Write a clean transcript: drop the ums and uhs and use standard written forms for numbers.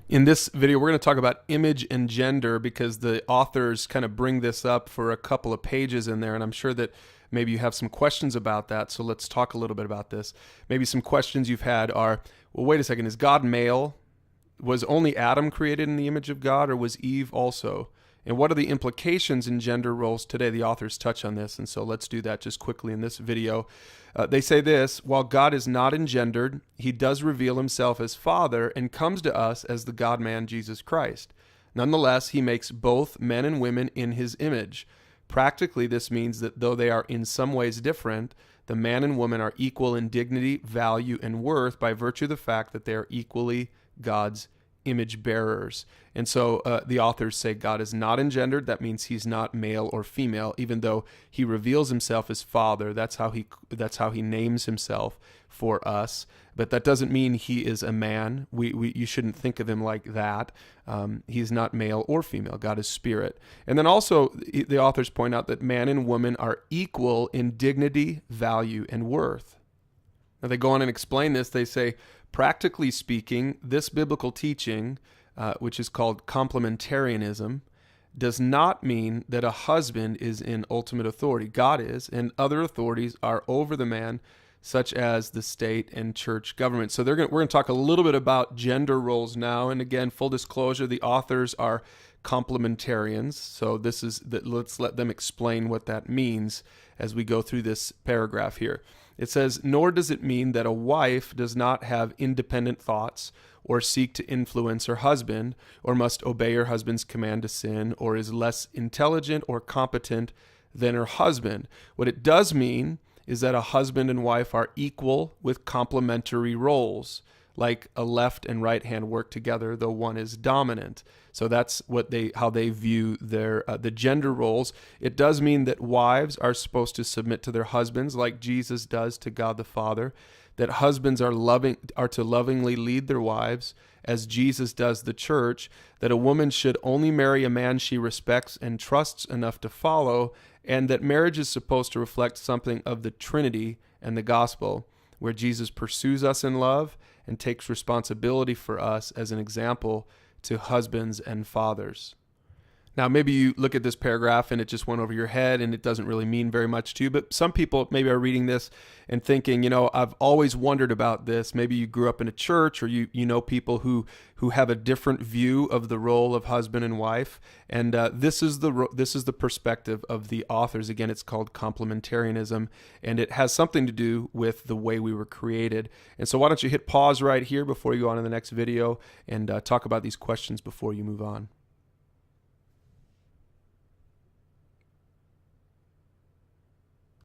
In this video, we're going to talk about image and gender because the authors kind of bring this up for a couple of pages in there, and I'm sure that maybe you have some questions about that, so let's talk a little bit about this. Maybe some questions you've had are, well, wait a second, is God male? Was only Adam created in the image of God, or was Eve also? And what are the implications in gender roles today? The authors touch on this, and so let's do that just quickly in this video. They say this: while God is not engendered, he does reveal himself as Father and comes to us as the God-man Jesus Christ. Nonetheless, he makes both men and women in his image. Practically, this means that though they are in some ways different, the man and woman are equal in dignity, value, and worth by virtue of the fact that they are equally God's image bearers. And so the authors say God is not engendered. That means he's not male or female, even though he reveals himself as Father. That's how he names himself for us. But that doesn't mean he is a man. You shouldn't think of him like that. He's not male or female. God is spirit. And then also the authors point out that man and woman are equal in dignity, value, and worth. Now they go on and explain this. They say, practically speaking, this biblical teaching, which is called complementarianism, does not mean that a husband is in ultimate authority. God is, and other authorities are over the man, such as the state and church government. So we're going to talk a little bit about gender roles now. And again, full disclosure, the authors are complementarians. So let's let them explain what that means as we go through this paragraph here. It says, nor does it mean that a wife does not have independent thoughts or seek to influence her husband or must obey her husband's command to sin or is less intelligent or competent than her husband. What it does mean is that a husband and wife are equal with complementary roles, like a left and right hand work together, though one is dominant. So that's how they view the gender roles. It does mean that wives are supposed to submit to their husbands, like Jesus does to God the Father. That husbands are to lovingly lead their wives, as Jesus does the church. That a woman should only marry a man she respects and trusts enough to follow, and that marriage is supposed to reflect something of the Trinity and the gospel, where Jesus pursues us in love and takes responsibility for us as an example to husbands and fathers. Now, maybe you look at this paragraph and it just went over your head and it doesn't really mean very much to you, but some people maybe are reading this and thinking, I've always wondered about this. Maybe you grew up in a church, or you know people who have a different view of the role of husband and wife, and this is the perspective of the authors. Again, it's called complementarianism, and it has something to do with the way we were created. And so why don't you hit pause right here before you go on to the next video and talk about these questions before you move on.